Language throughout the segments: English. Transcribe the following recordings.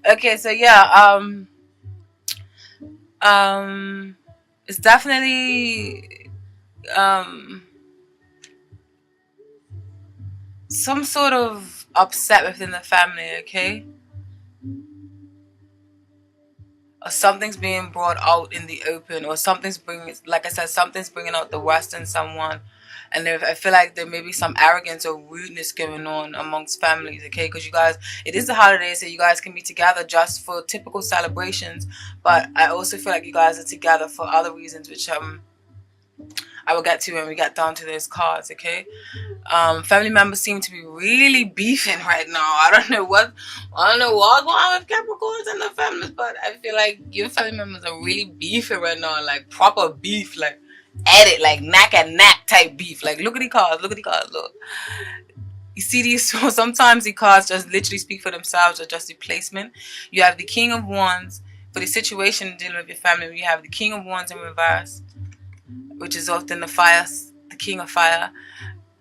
Okay, so yeah, um, it's definitely some sort of upset within the family. Okay, or something's being brought out in the open, or something's bringing, like I said, something's bringing out the worst in someone. And I feel like there may be some arrogance or rudeness going on amongst families, okay? Because you guys, it is the holidays, so you guys can be together just for typical celebrations. But I also feel like you guys are together for other reasons, which I will get to when we get down to those cards, okay? Family members seem to be really beefing right now. I don't know what's going on with Capricorns and the families, but I feel like your family members are really beefing right now, like proper beef, like at it, like knack and knack type beef. Like look at the cards, look. You see these, so sometimes the cards just literally speak for themselves or just the placement. You have the King of Wands for the situation dealing with your family. You have the King of Wands in reverse, which is often the King of Fire.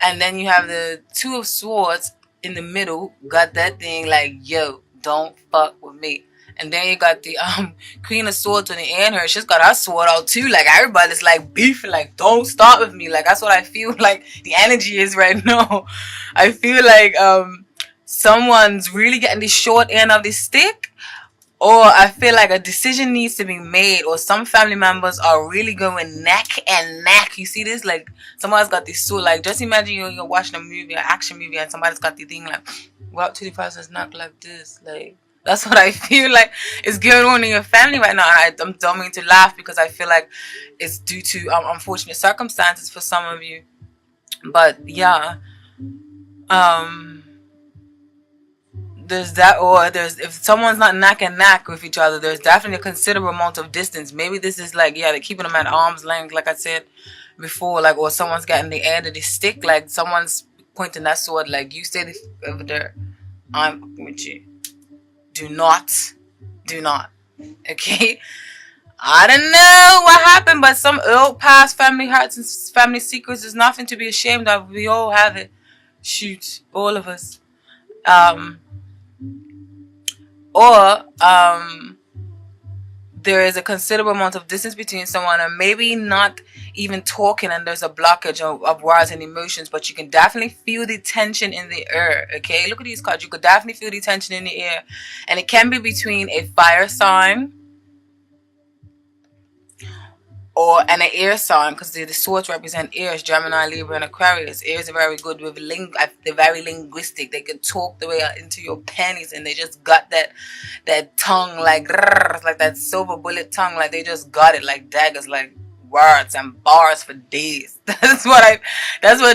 And then you have the Two of Swords in the middle. Got that thing like, yo, don't fuck with me. And then you got the Queen of Swords on the end her. She's got her sword out too. Like everybody's like beefing, like, don't start with me. Like that's what I feel like the energy is right now. I feel like someone's really getting the short end of the stick, or I feel like a decision needs to be made, or some family members are really going neck and neck. You see this? Like, somebody's got this sword. Like, just imagine you're watching a movie, an action movie, and somebody's got the thing, like, go up to the person's neck like this. Like, that's what I feel like is going on in your family right now. And I don't mean to laugh because I feel like it's due to unfortunate circumstances for some of you. But, yeah. Um there's that, or there's, if someone's not neck and neck with each other, there's definitely a considerable amount of distance. Maybe this is like, yeah, they're keeping them at arm's length, like I said before, like, or someone's getting the end of the stick, like someone's pointing that sword, like, you stay over there, I'm with you. Do not, okay? I don't know what happened, but some old past family hurts and family secrets is nothing to be ashamed of. We all have it. Shoot, all of us. Um, or there is a considerable amount of distance between someone, and maybe not even talking, and there's a blockage of words and emotions, but you can definitely feel the tension in the air. Okay, look at these cards. You could definitely feel the tension in the air, and it can be between a fire sign or an air sign, because the swords represent airs: Gemini, Libra, and Aquarius. Airs are very good with they're very linguistic. They can talk the way into your panties, and they just got that tongue, like that silver bullet tongue, like they just got it like daggers, like words and bars for days. That's what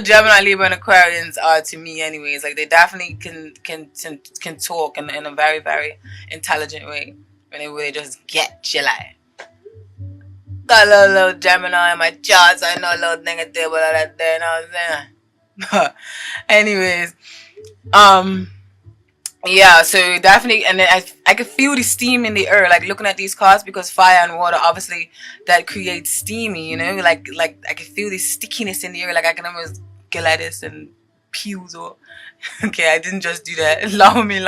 Gemini, Libra, and Aquarians are to me, anyways. Like they definitely can talk in a very, very intelligent way, and they really just get you, like. Got a little Gemini in my charts. I know a little thing at table of that there, you know what I'm saying? Anyways, yeah, so definitely, and then I could feel the steam in the air, like looking at these cards, because fire and water, obviously, that creates steamy, you know, like I can feel the stickiness in the air, like I can almost get like this and peels or, okay, I didn't just do that. Allow me.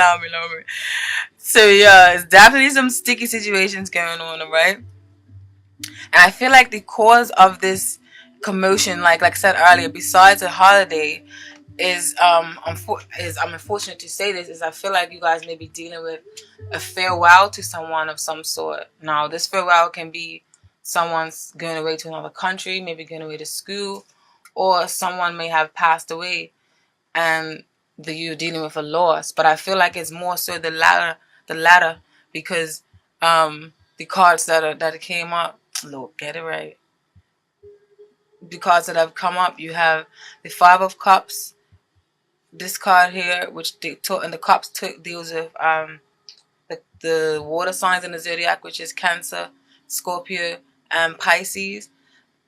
So yeah, it's definitely some sticky situations going on, right? And I feel like the cause of this commotion, like I said earlier, besides a holiday, is I'm unfortunate to say this, is I feel like you guys may be dealing with a farewell to someone of some sort. Now, this farewell can be someone's going away to another country, maybe going away to school, or someone may have passed away, and you're dealing with a loss. But I feel like it's more so the latter, because the cards that came up, look, get it right. The cards that have come up, you have the Five of Cups, this card here, which and the Cups deals with the water signs in the zodiac, which is Cancer, Scorpio, and Pisces.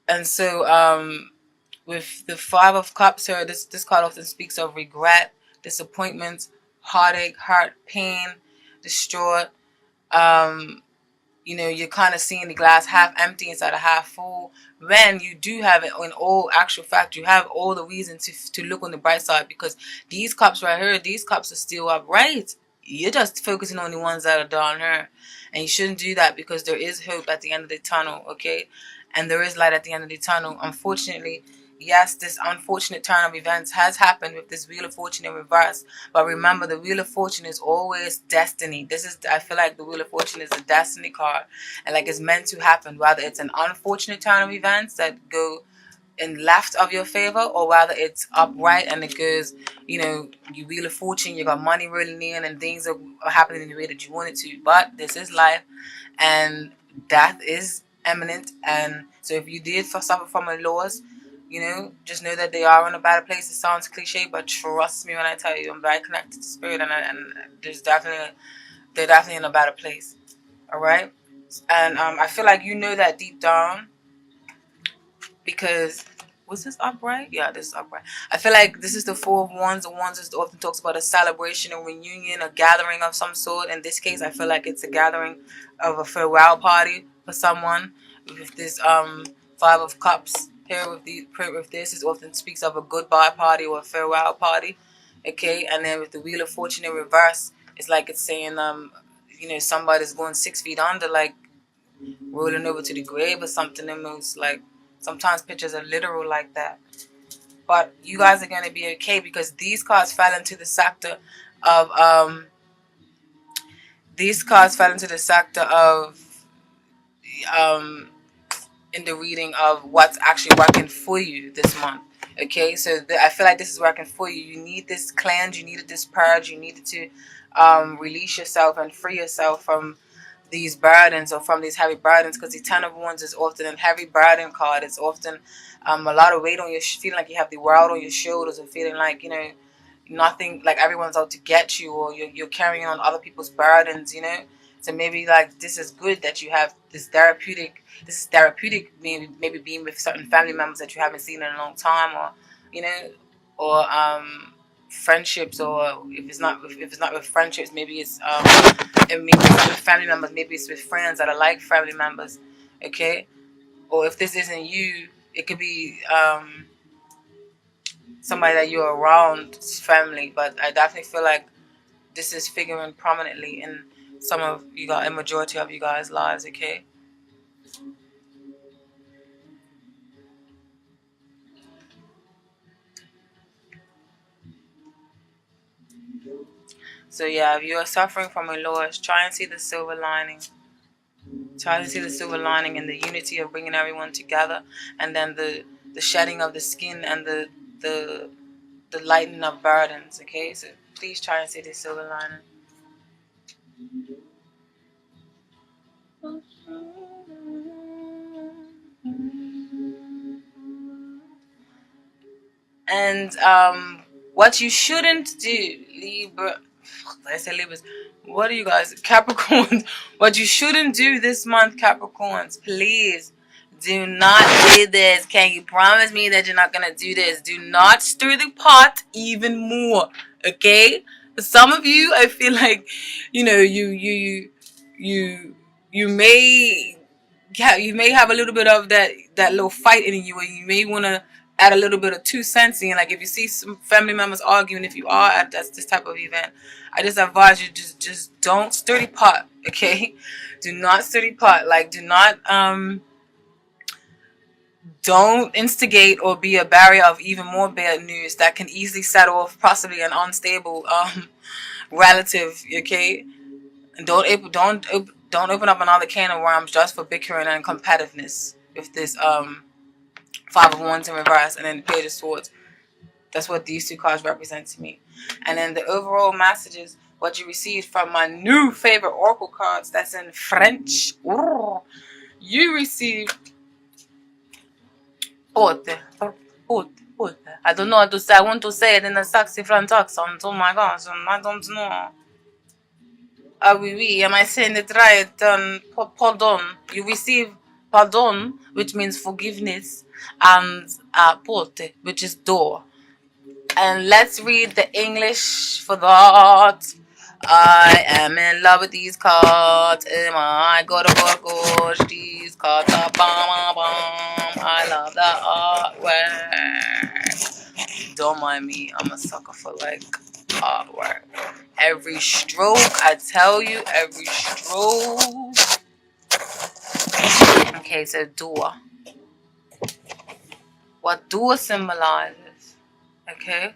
And so with the Five of Cups here, this card often speaks of regret, disappointment, heartache, hurt, pain, distraught. You know, you're kind of seeing the glass half empty instead of half full. When you do have it, in all actual fact, you have all the reason to look on the bright side, because these cups right here, these cups are still upright. you're just focusing on the ones that are down here. And you shouldn't do that, because there is hope at the end of the tunnel, okay? And there is light at the end of the tunnel. Unfortunately, yes, this unfortunate turn of events has happened with this Wheel of Fortune in reverse. But remember, the Wheel of Fortune is always destiny. I feel like the Wheel of Fortune is a destiny card. And like it's meant to happen. Whether it's an unfortunate turn of events that go in left of your favor, or rather it's upright and it goes, you Wheel of Fortune, you got money rolling in and things are happening in the way that you want it to. But this is life, and death is imminent. And so if you did suffer from a loss, just know that they are in a better place. It sounds cliche, but trust me when I tell you, I'm very connected to spirit, and they're definitely in a better place. All right. And I feel like that deep down, because was this upright? Yeah, this is upright. I feel like this is the Four of Wands. The Wands is often talks about a celebration, a reunion, a gathering of some sort. In this case, I feel like it's a gathering of a farewell party for someone. With this Five of Cups here with this, it often speaks of a goodbye party or a farewell party. Okay, and then with the Wheel of Fortune in reverse, it's like it's saying somebody's going 6 feet under, like rolling over to the grave or something. Almost like sometimes pictures are literal like that. But you guys are going to be okay, because these cards fell into the sector of in the reading of what's actually working for you this month. Okay, so I feel like this is working for you. You need this cleanse, you needed this purge, you needed to release yourself and free yourself from these burdens, or from these heavy burdens, because the Ten of Wands is often a heavy burden card. It's often a lot of weight on your feeling like you have the world on your shoulders, or feeling like nothing, like everyone's out to get you, or you're carrying on other people's burdens. So maybe like this is good that you have this therapeutic. This is therapeutic, maybe being with certain family members that you haven't seen in a long time, or or friendships, or if it's not with friendships, maybe it's maybe it's with family members, maybe it's with friends that are like family members, okay? Or if this isn't you, it could be somebody that you're around, family. But I definitely feel like this is figuring prominently in some of you guys, a majority of you guys' lives, okay? So yeah, if you are suffering from a loss, try and see the silver lining. Try to see the silver lining in the unity of bringing everyone together, and then the shedding of the skin, and the lightening of burdens. Okay, so please try and see the silver lining. And what you shouldn't do, Libra. I say Libras. What are you guys, Capricorns? What you shouldn't do this month, Capricorns, please do not do this. Can you promise me that you're not gonna do this? Do not stir the pot even more, okay? For some of you, I feel like, you may have a little bit of that little fight in you, and you may want to add a little bit of 2 cents in. Like if you see some family members arguing, if you are at this type of event, I just advise you just don't stir the pot, okay? Do not stir the pot. Like don't instigate or be a barrier of even more bad news that can easily set off possibly an unstable relative, okay? And don't open up another can of worms just for bickering and competitiveness with this Five of Wands in reverse, and then the Page of Swords. That's what these two cards represent to me. And then the overall messages, what you received from my new favorite oracle cards, that's in French. You received Pote. I don't know how to say. I want to say it in a sexy French accent. Oh my gosh, I don't know. Ah oui, oui. Am I saying it right? Pardon. You receive pardon, which means forgiveness, and porte, which is door. And let's read the English for that. I am in love with these cards. Am I gonna gosh, these cards are bomb. I love the artwork. Don't mind me. I'm a sucker for like hard work. Every stroke, I tell you, every stroke. Okay, so door. What door symbolizes? Okay.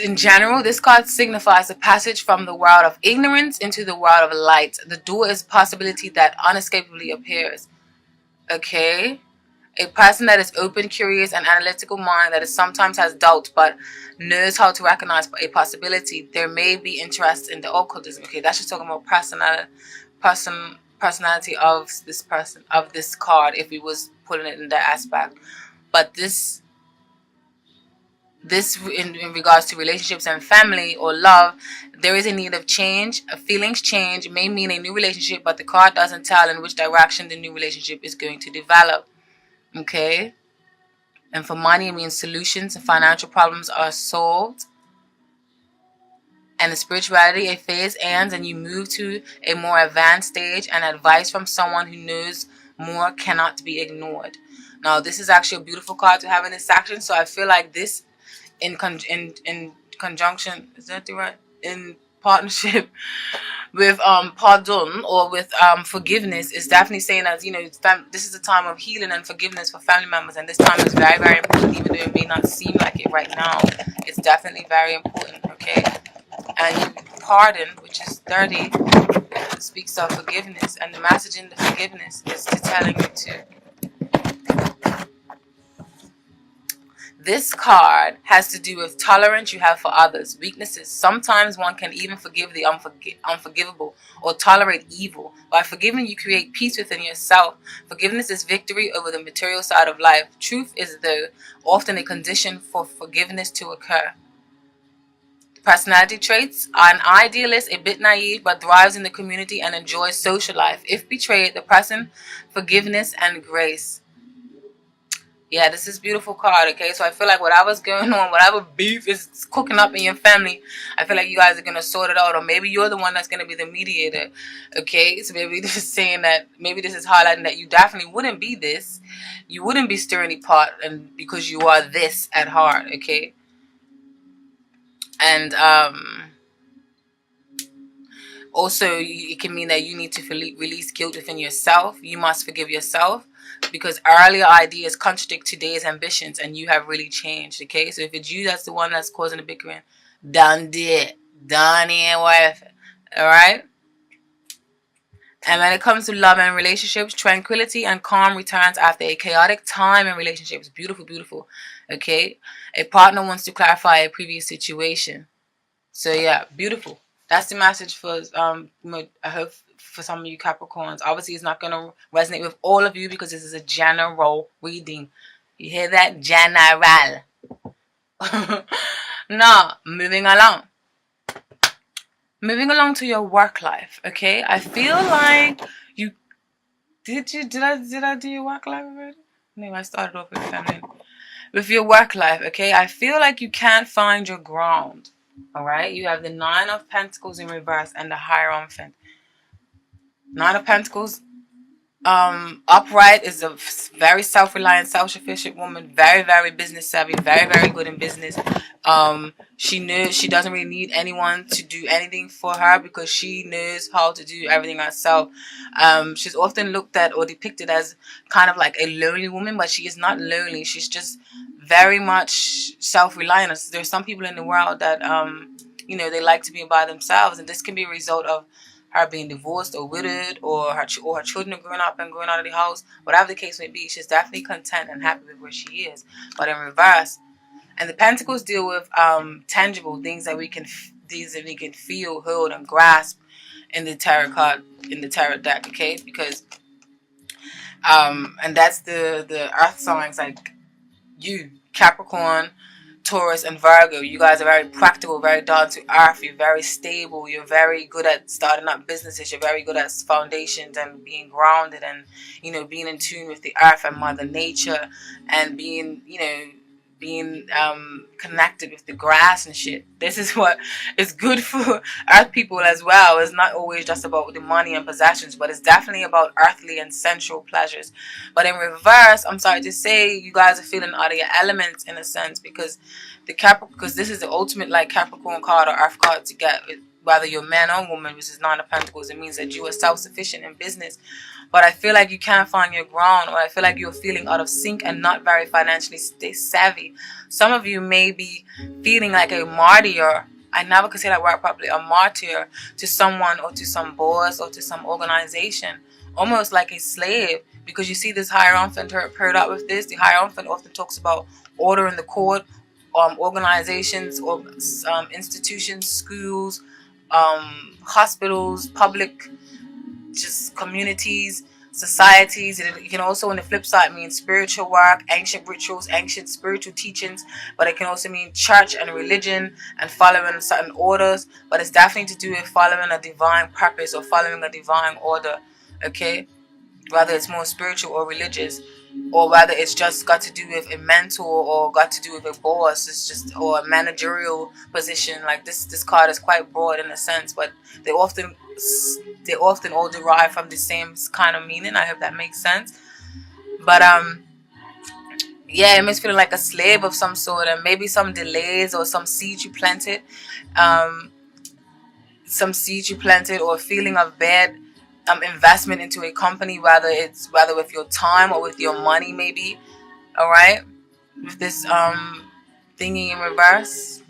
In general, this card signifies a passage from the world of ignorance into the world of light. The door is a possibility that unescapably appears. Okay? A person that is open, curious, and analytical mind that is sometimes has doubts but knows how to recognize a possibility. There may be interest in the occultism. Okay, that's just talking about personality of this person, of this card, if we was putting it in that aspect. But this in regards to relationships and family or love, there is a need of change. A feelings change may mean a new relationship, but the card doesn't tell in which direction the new relationship is going to develop. Okay. And for money, it means solutions and financial problems are solved. And in spirituality, a phase ends and you move to a more advanced stage, and advice from someone who knows more cannot be ignored. Now, this is actually a beautiful card to have in this section. So I feel like this in conjunction, is that the right? In partnership with pardon, or with forgiveness, is definitely saying that, you know, this is a time of healing and forgiveness for family members, and this time is very, very important, even though it may not seem like it right now. It's definitely very important. Okay. And pardon, which is 30, speaks of forgiveness, and the message in the forgiveness is to telling you to. This card has to do with tolerance you have for others, weaknesses. Sometimes one can even forgive the unforgivable or tolerate evil. By forgiving, you create peace within yourself. Forgiveness is victory over the material side of life. Truth is, though, often a condition for forgiveness to occur. Personality traits: an idealist, a bit naive, but thrives in the community and enjoys social life. If betrayed, the person, forgiveness and grace. Yeah, this is beautiful card, okay? So I feel like whatever's going on, whatever beef is cooking up in your family, I feel like you guys are going to sort it out. Or maybe you're the one that's going to be the mediator, okay? So maybe this is saying that, maybe this is highlighting that you definitely wouldn't be this. You wouldn't be stirring the pot, and because you are this at heart, okay? And also, it can mean that you need to release guilt within yourself. You must forgive yourself, because earlier ideas contradict today's ambitions, and you have really changed, okay? So if it's you that's the one that's causing the bickering, done it ain't worth it, all right? And when it comes to love and relationships, tranquility and calm returns after a chaotic time in relationships. Beautiful, beautiful, okay? A partner wants to clarify a previous situation. So yeah, beautiful. That's the message for I hope for some of you Capricorns. Obviously, it's not gonna resonate with all of you because this is a general reading. You hear that? General. Now, moving along. Moving along to your work life. Okay, I feel like you did I do your work life already? No, I started off with feminine. With your work life, okay, I feel like you can't find your ground. Alright, you have the 9 of Pentacles in reverse and the Hierophant. 9 of Pentacles upright is a very self-reliant, self-sufficient woman, very, very business savvy, very, very good in business. She knows she doesn't really need anyone to do anything for her because she knows how to do everything herself. She's often looked at or depicted as kind of like a lonely woman, but she is not lonely. She's just very much self-reliant. There's some people in the world that they like to be by themselves, and this can be a result of her being divorced or widowed, or her children are growing up and going out of the house. Whatever the case may be, she's definitely content and happy with where she is. But in reverse, and the Pentacles deal with tangible things that we can feel, hold, and grasp in the tarot card, in the tarot deck. Okay, because and that's the earth signs like you, Capricorn, Taurus, and Virgo. You guys are very practical, very down to earth. You're very stable. You're very good at starting up businesses. You're very good at foundations and being grounded, and being in tune with the earth and Mother Nature, and being being connected with the grass and shit. This is what is good for earth people as well. It's not always just about the money and possessions, but it's definitely about earthly and sensual pleasures. But in reverse, I'm sorry to say, you guys are feeling out of your elements in a sense, because because this is the ultimate like Capricorn card or earth card to get, whether you're man or woman, which is Nine of Pentacles. It means that you are self-sufficient in business. But I feel like you can't find your ground, or I feel like you're feeling out of sync and not very financially savvy. Some of you may be feeling like a martyr. I never could say that word properly. A martyr to someone or to some boss or to some organization. Almost like a slave. Because you see this Hierophant paired up with this. The Hierophant often talks about order in the court, organizations or institutions, schools, hospitals, public just communities, societies. It can also, on the flip side, mean spiritual work, ancient rituals, ancient spiritual teachings, but it can also mean church and religion and following certain orders. But it's definitely to do with following a divine purpose or following a divine order, okay? Whether it's more spiritual or religious, or whether it's just got to do with a mentor or got to do with a boss. It's just, or a managerial position. Like this card is quite broad in a sense, but they often all derive from the same kind of meaning. I hope that makes sense. But yeah, it makes feeling like a slave of some sort, and maybe some delays or some seeds you planted, or a feeling of bad investment into a company, whether with your time or with your money, maybe. All right, with this thingy in reverse,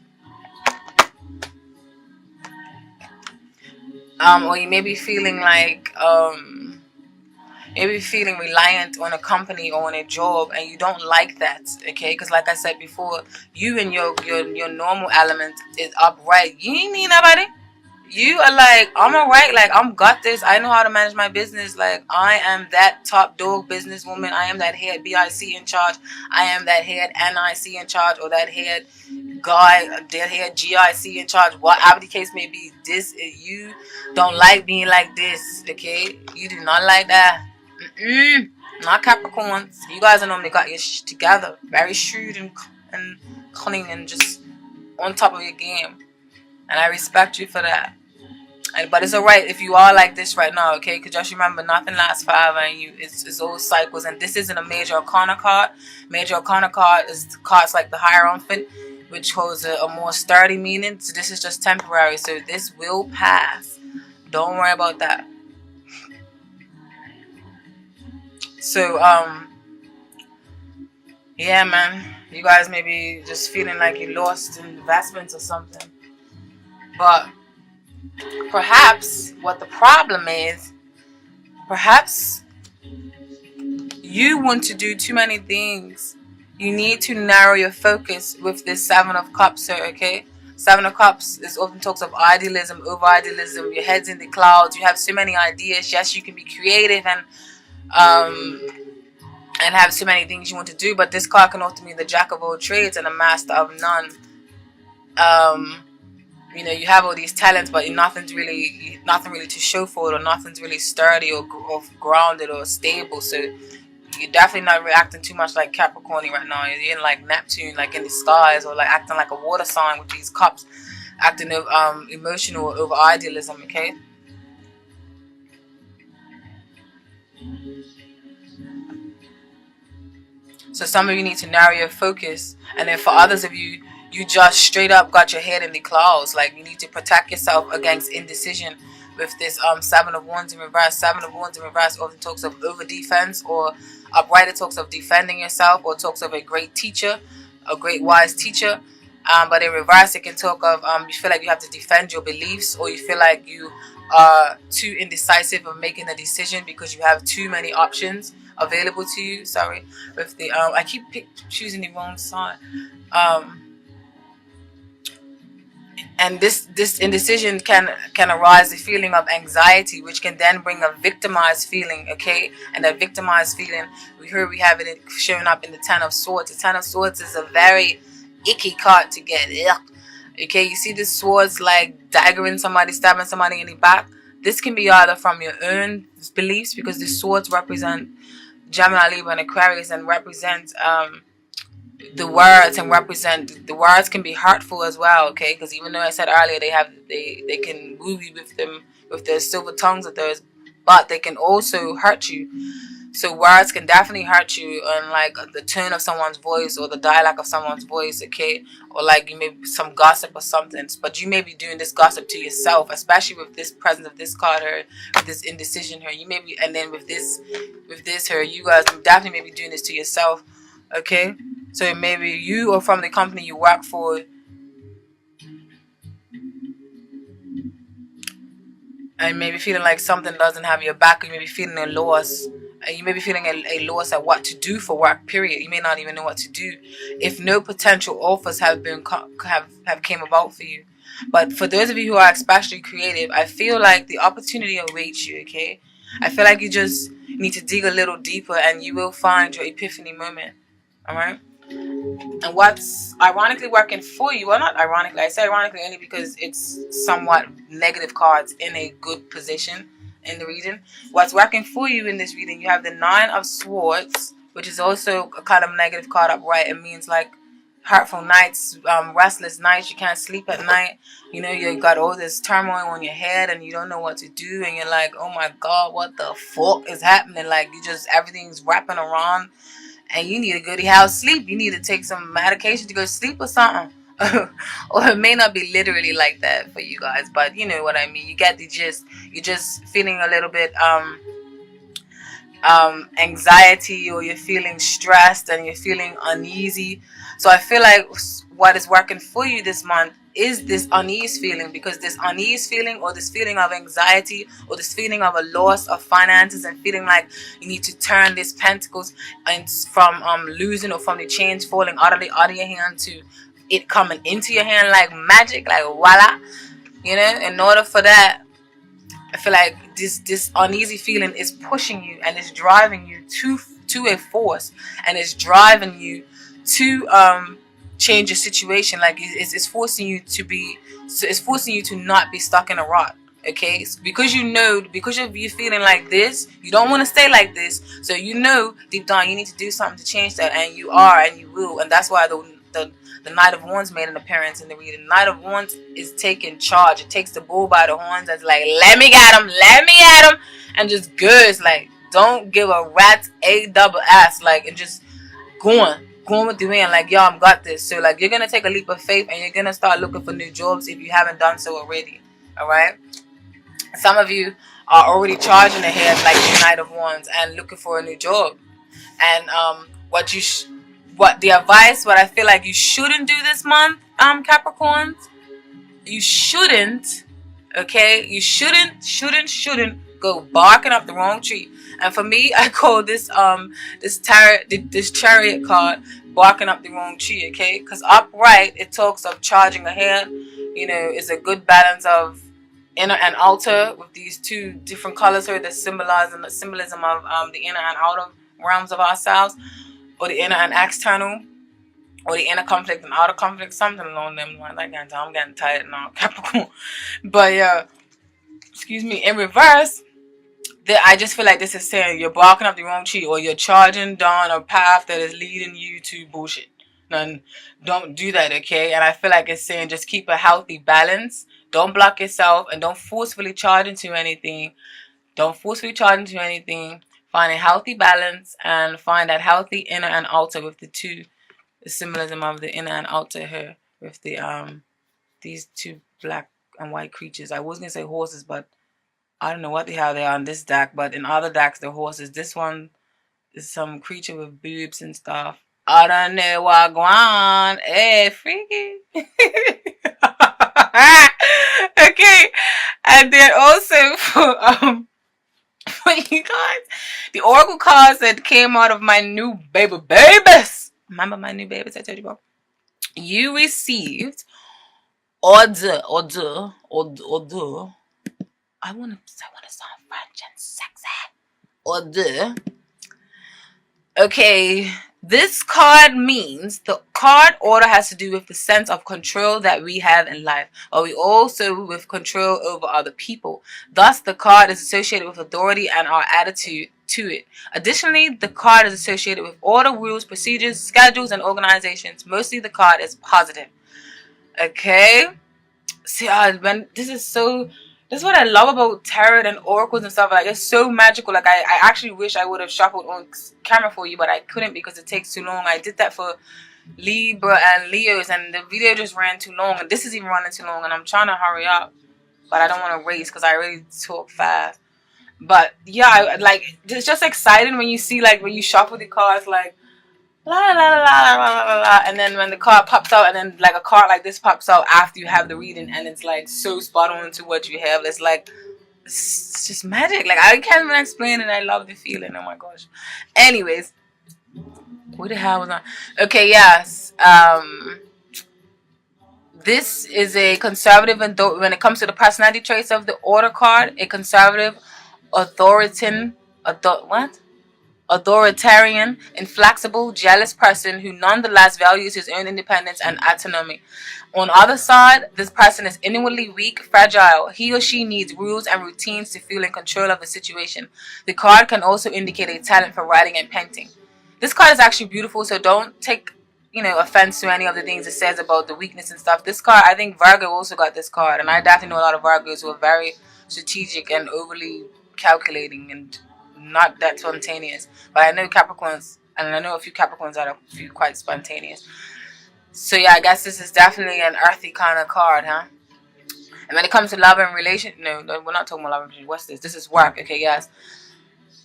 or you may be feeling like maybe feeling reliant on a company or on a job, and you don't like that, okay? Because like I said before, you and your normal element is upright. You ain't need nobody. You are like, I'm alright, like I'm got this, I know how to manage my business, like I am that top dog businesswoman, I am that head BIC in charge, I am that head NIC in charge, or that head guy, that head GIC in charge, whatever the case may be. You don't like being like this, okay? You do not like that. Not Capricorns. You guys are normally got your shit together, very shrewd and cunning and just on top of your game. And I respect you for that. But it's alright if you are like this right now, okay? Because just remember, nothing lasts forever, and it's all cycles. And this isn't a major arcana card. Major arcana card is cards like the Hierophant, which holds a more sturdy meaning. So this is just temporary. So this will pass. Don't worry about that. So yeah, man, you guys may be just feeling like you lost investments or something. But perhaps what the problem is, perhaps you want to do too many things. You need to narrow your focus with this Seven of Cups here, okay? Seven of Cups is often talks of idealism, over idealism. Your head's in the clouds. You have so many ideas. Yes, you can be creative and have so many things you want to do, but this card can often mean the jack of all trades and a master of none. You know, you have all these talents, but nothing really to show for it, or nothing's really sturdy or grounded or stable. So you're definitely not reacting too much like Capricorn right now. You're in like Neptune, like in the skies, or like acting like a water sign with these cups, acting emotional over idealism, okay? So some of you need to narrow your focus, and then for others of you, you just straight up got your head in the clouds. Like you need to protect yourself against indecision with this Seven of Wands in reverse. Seven of Wands in reverse often talks of over defense, or upright. It talks of defending yourself, or talks of a great teacher, a great wise teacher. But in reverse, it can talk of you feel like you have to defend your beliefs, or you feel like you are too indecisive of making a decision because you have too many options available to you. Sorry, with the I keep choosing the wrong side. And this indecision can arise a feeling of anxiety, which can then bring a victimized feeling, okay? And that victimized feeling, we have it showing up in the Ten of Swords. The Ten of Swords is a very icky card to get. Ugh. Okay, you see this swords like daggering somebody, stabbing somebody in the back. This can be either from your own beliefs, because the swords represent Gemini, Libra, and Aquarius, and represent the words and represent, the words can be hurtful as well, okay? Because even though I said earlier they can woo you with them, with their silver tongues of theirs, but they can also hurt you. So words can definitely hurt you, on like the tone of someone's voice or the dialect of someone's voice, okay? Or like you may be some gossip or something, but you may be doing this gossip to yourself, especially with this presence of this card here, with this indecision here. You may be, and then with this here, you guys definitely may be doing this to yourself, okay? So maybe you or from the company you work for, and maybe feeling like something doesn't have your back, or you may be feeling a loss. You may be feeling a loss at what to do for work, period. You may not even know what to do if no potential offers have came about for you. But for those of you who are especially creative, I feel like the opportunity awaits you, okay? I feel like you just need to dig a little deeper and you will find your epiphany moment, all right? And what's ironically working for you, well, not ironically, I say ironically only because it's somewhat negative cards in a good position in the reading. What's working for you in this reading, you have the Nine of Swords, which is also a kind of negative card upright. It means like hurtful nights, restless nights, you can't sleep at night. You know, you got all this turmoil on your head and you don't know what to do, and you're like, oh my god, what the fuck is happening? Like, you just, everything's wrapping around and you need a goody house sleep. You need to take some medication to go to sleep or something. Or it may not be literally like that for you guys, but you know what I mean. You get the gist. You're just feeling a little bit anxiety, or you're feeling stressed and you're feeling uneasy. So I feel like what is working for you this month is this unease feeling, because this unease feeling, or this feeling of anxiety, or this feeling of a loss of finances, and feeling like you need to turn this pentacles and from losing, or from the change falling out of your hand to it coming into your hand like magic, like voila, you know. In order for that, I feel like this uneasy feeling is pushing you and it's driving you to a force, and it's driving you to change your situation. Like it's forcing you to be, it's forcing you to not be stuck in a rut. Okay, because you know, because of you feeling like this, you don't want to stay like this. So you know deep down you need to do something to change that, and you are, and you will. And that's why the Knight of Wands made an appearance in the reading. The Knight of Wands is taking charge. It takes the bull by the horns. That's like, let me get him, and just goes like, don't give a rat's a double ass, like, and just going with the wind, like, yo, I'm got this. So like, you're gonna take a leap of faith and you're gonna start looking for new jobs if you haven't done so already. All right. Some of you are already charging ahead like the Knight of Wands and looking for a new job. And what the advice, what I feel like you shouldn't do this month, Capricorns, you shouldn't, okay, you shouldn't go barking up the wrong tree. And for me, I call this this chariot card barking up the wrong tree, okay? Because upright, it talks of charging ahead. You know, it's a good balance of inner and outer, with these two different colors here that symbolize the symbolism of the inner and outer realms of ourselves, or the inner and external, or the inner conflict and outer conflict, something along them lines. I'm getting tired now, Capricorn. But yeah, excuse me. In reverse, I just feel like this is saying you're barking up the wrong tree, or you're charging down a path that is leading you to bullshit. And don't do that, okay? And I feel like it's saying just keep a healthy balance. Don't block yourself, and don't forcefully charge into anything. Find a healthy balance and find that healthy inner and outer, with the symbolism of the inner and outer here, with the these two black and white creatures. I was gonna say horses, but I don't know what the hell they are on this deck, but in other decks they're horses. This one is some creature with boobs and stuff. I don't know what going on. Hey, freaky. Okay. And then also for you guys, the oracle cards that came out of my new babies. Remember my new babies I told you about? You received order. I wanna sound French and sexy. Order. Okay, this card means, the card order has to do with the sense of control that we have in life, or we also with control over other people. Thus, the card is associated with authority and our attitude to it. Additionally, the card is associated with order, rules, procedures, schedules, and organizations. Mostly the card is positive. Okay? See, man, this is what I love about tarot and oracles and stuff. Like, it's so magical. Like, I actually wish I would have shuffled on camera for you, but I couldn't because it takes too long. I did that for Libra and Leos, and the video just ran too long, and this is even running too long, and I'm trying to hurry up, but I don't want to race because I really talk fast. But yeah, like, it's just exciting when you see, like, when you shuffle the cards, like, la la la la la la la, and then when the card pops out, and then like a card like this pops out after you have the reading, and it's like so spot on to what you have. It's like, it's just magic. Like, I can't even explain it. I love the feeling. Oh my gosh. Anyways, what the hell was on? Okay, yes. This is a conservative, and when it comes to the personality traits of the order card, a conservative, authoritarian, inflexible, jealous person who nonetheless values his own independence and autonomy. On the other side, this person is inwardly weak, fragile. He or she needs rules and routines to feel in control of the situation. The card can also indicate a talent for writing and painting. This card is actually beautiful, so don't take offense to any of the things it says about the weakness and stuff. This card, I think Virgo also got this card, and I definitely know a lot of Virgos who are very strategic and overly calculating and not that spontaneous. But I know Capricorns, and I know a few Capricorns that are quite spontaneous. So yeah, I guess this is definitely an earthy kind of card, huh? And when it comes to love and relation, no, we're not talking about love and relation. What's this? This is work. Okay, yes.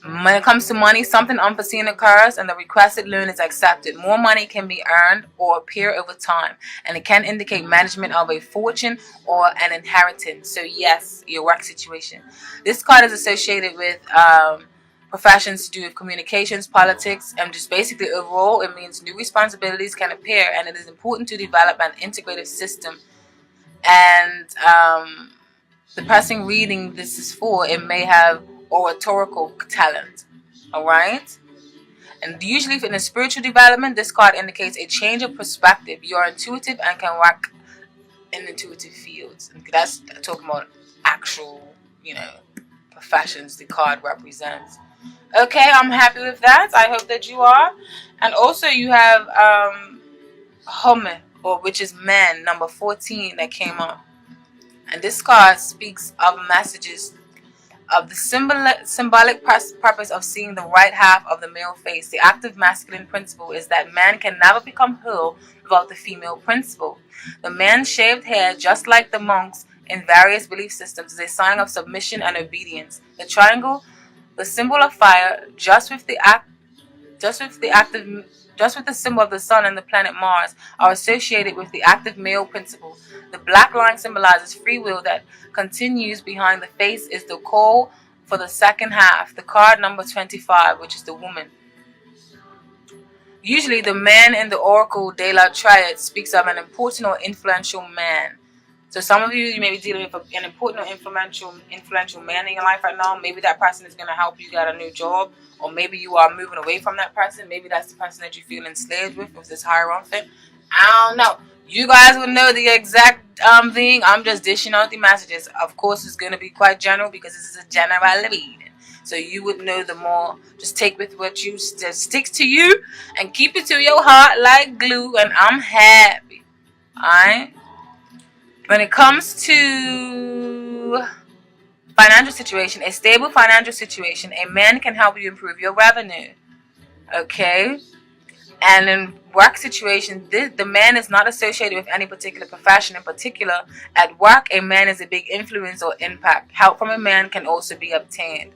When it comes to money, something unforeseen occurs and the requested loan is accepted. More money can be earned or appear over time, and it can indicate management of a fortune or an inheritance. So yes, your work situation. This card is associated with professions to do with communications, politics, and just basically overall it means new responsibilities can appear, and it is important to develop an integrative system. And the person reading this is for, it may have oratorical talent. Alright? And usually in a spiritual development, this card indicates a change of perspective. You are intuitive and can work in intuitive fields. And that's talking about actual, professions the card represents. Okay, I'm happy with that. I hope that you are. And also you have Home, which is man, number 14 that came up. And this card speaks of messages of the symbolic purpose of seeing the right half of the male face. The active masculine principle is that man can never become whole without the female principle. The man's shaved hair, just like the monks in various belief systems, is a sign of submission and obedience. The triangle, the symbol of fire, just with the symbol of the sun and the planet Mars, are associated with the active male principle. The black line symbolizes free will that continues behind the face, is the call for the second half. The card number 25, which is the woman. Usually the man in the Oracle de la Triad speaks of an important or influential man. So some of you may be dealing with an important or influential man in your life right now. Maybe that person is going to help you get a new job, or maybe you are moving away from that person. Maybe that's the person that you feel enslaved with this hierophant. I don't know. You guys would know the exact thing. I'm just dishing out the messages. Of course, it's going to be quite general because this is a general reading. So you would know the more. Just take with what you sticks to you and keep it to your heart like glue. And I'm happy. Alright? When it comes to financial situation, a stable financial situation, a man can help you improve your revenue. Okay? And in work situation, the man is not associated with any particular profession. In particular, at work, a man is a big influence or impact. Help from a man can also be obtained.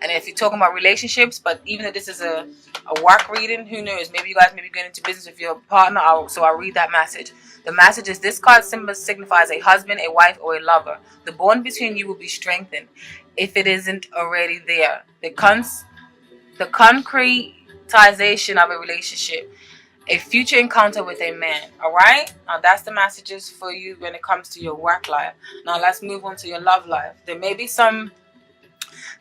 And if you're talking about relationships, but even though this is a work reading, who knows? Maybe you guys may be going into business with your partner, so I'll read that message. The message is, this card signifies a husband, a wife, or a lover. The bond between you will be strengthened if it isn't already there. The concretization of a relationship, a future encounter with a man. Alright? Now that's the messages for you when it comes to your work life. Now let's move on to your love life. There may be some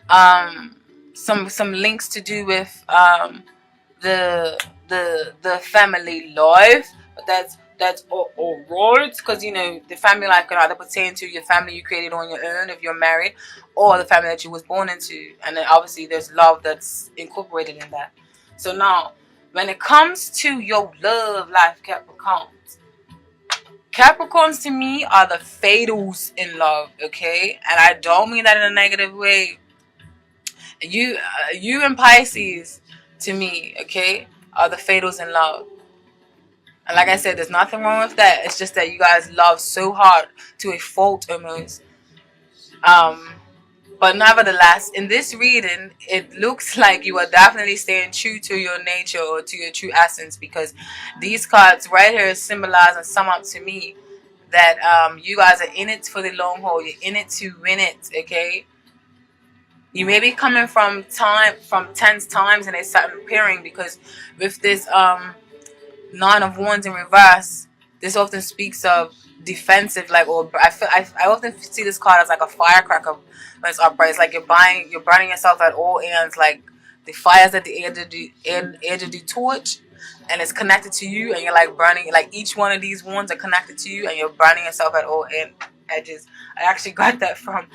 links to do with the family life, but that's all roads, because you know the family life could either pertain to your family you created on your own if you're married, or the family that you was born into, and then obviously there's love that's incorporated in that. So now, when it comes to your love life, Capricorns to me are the fatals in love, okay? And I don't mean that in a negative way. You and Pisces, to me, okay, are the fatals in love. And like I said, there's nothing wrong with that. It's just that you guys love so hard to a fault almost. Um, but nevertheless, in this reading, it looks like you are definitely staying true to your nature or to your true essence, because these cards right here symbolize and sum up to me that you guys are in it for the long haul. You're in it to win it, okay? You may be coming from tense times and it's starting appearing, because with this Nine of Wands in reverse, this often speaks of defensive, like, or I often see this card as like a firecracker when it's upright. It's like you're burning yourself at all ends, like the fire's at the edge of the torch, and it's connected to you, and you're like burning. Like each one of these wands are connected to you, and you're burning yourself at all edges. I actually got that from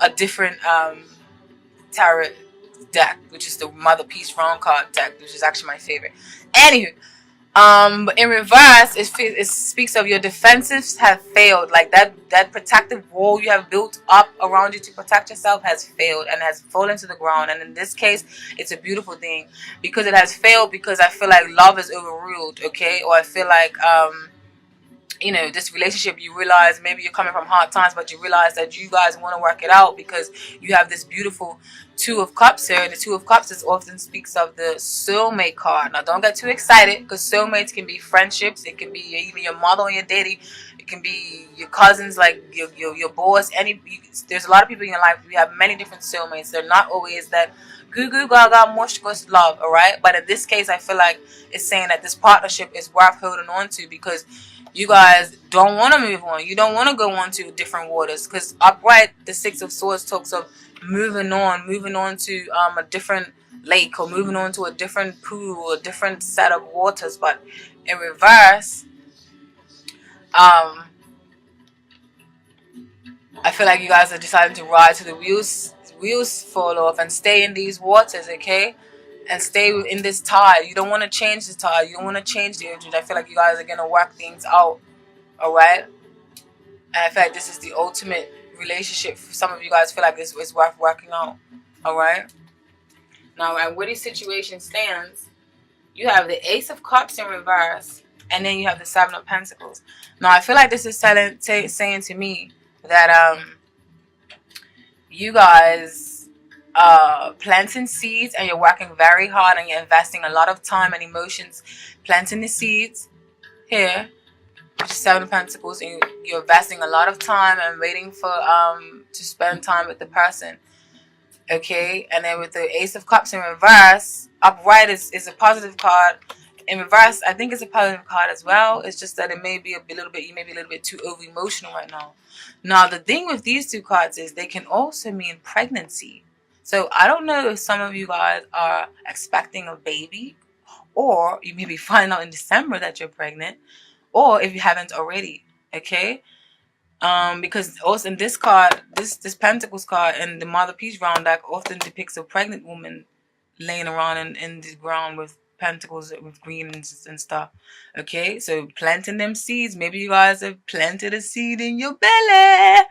a different tarot deck, which is the Mother Peace Round card deck, which is actually my favorite. Anywho, but in reverse, it speaks of your defensives have failed. Like that protective wall you have built up around you to protect yourself has failed and has fallen to the ground. And in this case, it's a beautiful thing, because it has failed, because I feel like love is overruled, okay? Or I feel like you know, this relationship, you realize maybe you're coming from hard times, but you realize that you guys want to work it out, because you have this beautiful Two of Cups here. And the Two of Cups is often speaks of the soulmate card. Now, don't get too excited, because soulmates can be friendships. It can be even your mother or your daddy. It can be your cousins, like your boss. There's a lot of people in your life. We have many different soulmates. They're not always that goo goo gaga mush gush love, all right? But in this case, I feel like it's saying that this partnership is worth holding on to, because you guys don't want to move on. You don't want to go on to different waters, because upright, the Six of Swords talks of moving on to a different lake, or moving on to a different pool, or a different set of waters. But in reverse, I feel like you guys are deciding to ride to the wheels fall off and stay in these waters, okay? And stay in this tide. You don't want to change the tide. You don't want to change the urge. I feel like you guys are going to work things out. Alright? And I feel like this is the ultimate relationship. Some of you guys feel like this is worth working out. Alright? Now, and where this situation stands, you have the Ace of Cups in reverse. And then you have the Seven of Pentacles. Now, I feel like this is saying to me that you guys planting seeds, and you're working very hard, and you're investing a lot of time and emotions planting the seeds here, which is Seven of Pentacles, and you're investing a lot of time and waiting for to spend time with the person, okay? And then with the Ace of Cups in reverse, upright is a positive card. In reverse, I think it's a positive card as well. It's just that it may be you may be a little bit too over emotional right now. Now, the thing with these two cards is they can also mean pregnancy. So I don't know if some of you guys are expecting a baby, or you may be finding out in December that you're pregnant, or if you haven't already, okay? Because also in this card, this Pentacles card and the Mother Peace Round deck often depicts a pregnant woman laying around in the ground with pentacles, with greens and stuff, okay? So planting them seeds. Maybe you guys have planted a seed in your belly.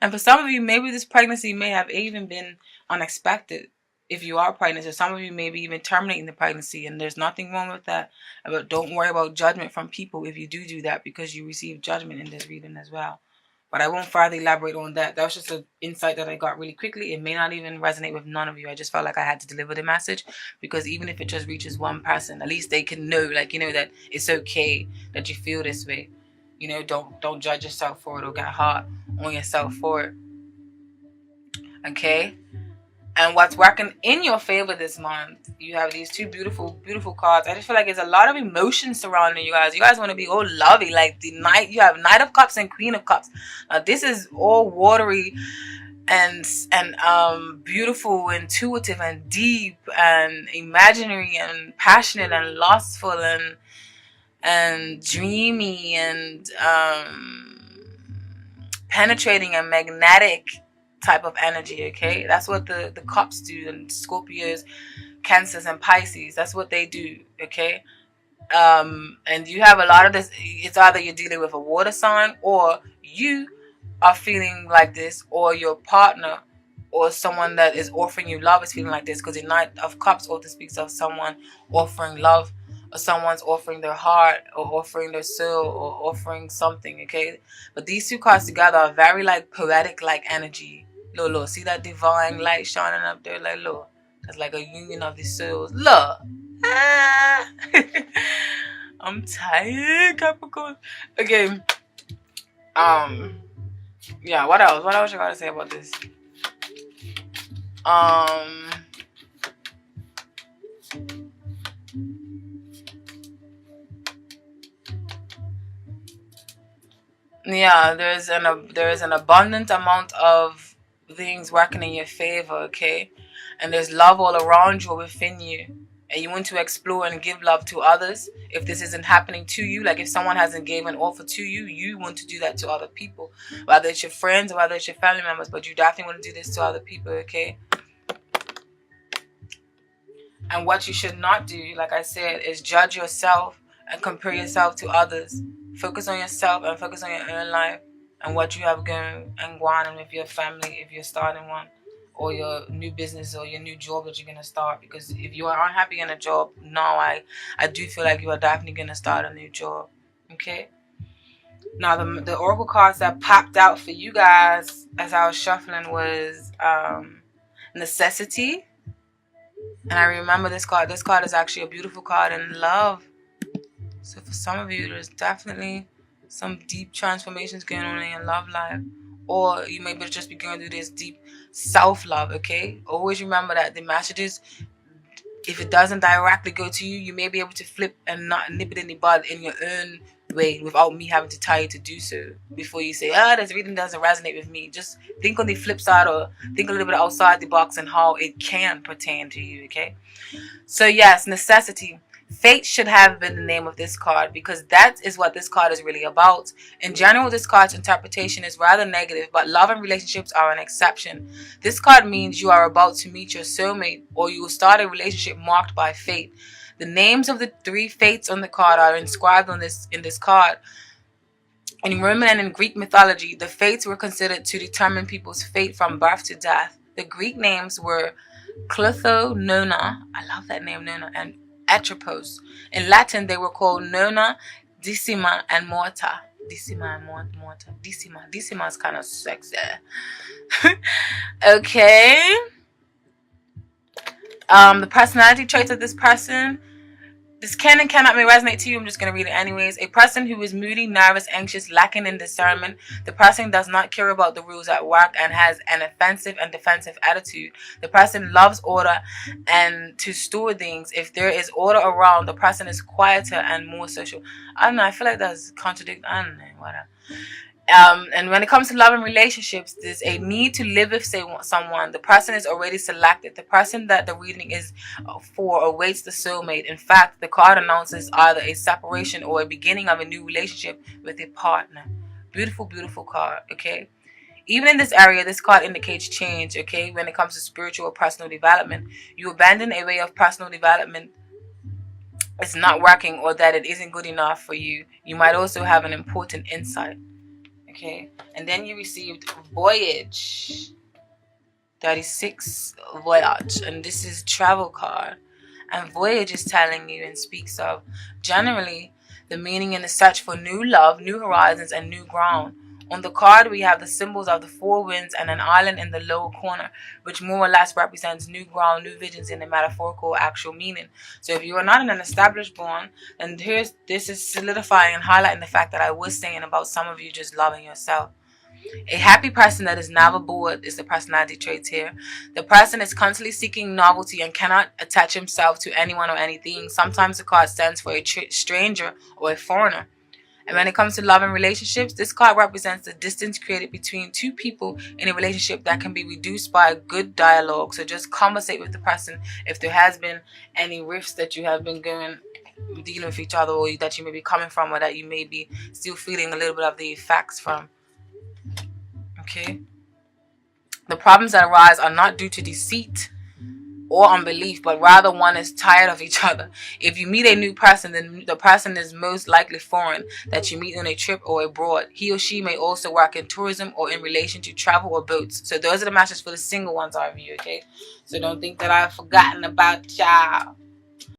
And for some of you, maybe this pregnancy may have even been unexpected if you are pregnant. So some of you may be even terminating the pregnancy, and there's nothing wrong with that. But don't worry about judgment from people if you do that, because you receive judgment in this reading as well. But I won't further elaborate on that. That was just an insight that I got really quickly. It may not even resonate with none of you. I just felt like I had to deliver the message, because even if it just reaches one person, at least they can know, like, you know, that it's okay that you feel this way. You know, don't judge yourself for it or get hard on yourself for it. Okay? And what's working in your favor this month, you have these two beautiful, beautiful cards. I just feel like there's a lot of emotion surrounding you guys. You guys want to be all lovey. Like the Knight, you have Knight of Cups and Queen of Cups. Now this is all watery and beautiful, intuitive and deep and imaginary and passionate and lustful, and and dreamy and penetrating and magnetic type of energy, okay? That's what the cups do, and Scorpios, Cancers, and Pisces. That's what they do, okay? And you have a lot of this. It's either you're dealing with a water sign, or you are feeling like this, or your partner or someone that is offering you love is feeling like this, because the Knight of Cups often speaks of someone offering love, or someone's offering their heart, or offering their soul, or offering something, okay? But these two cards together are very like poetic like energy. Look, see that divine light shining up there? Like, look, that's like a union of the souls. Look. Ah. I'm tired, Capricorn. Okay. Yeah, what else? What else you gotta say about this? Yeah, there is an abundant amount of things working in your favor, okay? And there's love all around you or within you. And you want to explore and give love to others. If this isn't happening to you, like if someone hasn't given offer to you, you want to do that to other people. Whether it's your friends or whether it's your family members, but you definitely want to do this to other people, okay? And what you should not do, like I said, is judge yourself and compare yourself to others. Focus on yourself and focus on your own life and what you have going on with your family if you're starting one, or your new business or your new job that you're going to start. Because if you are unhappy in a job, now I do feel like you are definitely going to start a new job. Okay? Now, the oracle cards that popped out for you guys as I was shuffling was necessity. And I remember this card. This card is actually a beautiful card in love. So for some of you, there's definitely some deep transformations going on in your love life. Or you may just be going through this deep self-love, okay? Always remember that the messages, if it doesn't directly go to you, you may be able to flip and not nip it in the bud in your own way without me having to tell you to do so. Before you say, this reading doesn't resonate with me, just think on the flip side, or think a little bit outside the box and how it can pertain to you, okay? So yes, necessity. Fate should have been the name of this card, because that is what this card is really about. In general, this card's interpretation is rather negative, but love and relationships are an exception. This card means you are about to meet your soulmate, or you will start a relationship marked by fate. The names of the 3 fates on the card are inscribed in this card. In Roman and in Greek mythology, the fates were considered to determine people's fate from birth to death. The Greek names were Clotho, Nona, I love that name, Nona, and Atropos. In Latin, they were called Nona, Decima, and Morta. Decima and Morta. Decima is kind of sexy. Okay. The personality traits of this person. This can and cannot may resonate to you. I'm just going to read it anyways. A person who is moody, nervous, anxious, lacking in discernment. The person does not care about the rules at work and has an offensive and defensive attitude. The person loves order and to store things. If there is order around, the person is quieter and more social. I don't know. I feel like that's contradict. I don't know. Whatever. And when it comes to love and relationships, there's a need to live with someone. The person is already selected. The person that the reading is for awaits the soulmate. In fact, the card announces either a separation or a beginning of a new relationship with a partner. Beautiful, beautiful card, okay? Even in this area, this card indicates change, okay? When it comes to spiritual or personal development, you abandon a way of personal development. It's not working, or that it isn't good enough for you. You might also have an important insight. Okay, and then you received Voyage 36 Voyage, and this is travel card. And Voyage is telling you and speaks of generally the meaning in the search for new love, new horizons, and new ground. On the card, we have the symbols of the 4 winds and an island in the lower corner, which more or less represents new ground, new visions in the metaphorical actual meaning. So if you are not in an established bond, then this is solidifying and highlighting the fact that I was saying about some of you just loving yourself. A happy person that is never bored is the personality traits here. The person is constantly seeking novelty and cannot attach himself to anyone or anything. Sometimes the card stands for a stranger or a foreigner. And when it comes to love and relationships, this card represents the distance created between 2 people in a relationship that can be reduced by a good dialogue. So just conversate with the person if there has been any rifts that you have been going dealing with each other, or that you may be coming from, or that you may be still feeling a little bit of the effects from. Okay? The problems that arise are not due to deceit or unbelief, but rather one is tired of each other. If you meet a new person, then the person is most likely foreign, that you meet on a trip or abroad. He or she may also work in tourism or in relation to travel or boats. So those are the matches for the single ones, RV, okay? So don't think that I've forgotten about y'all.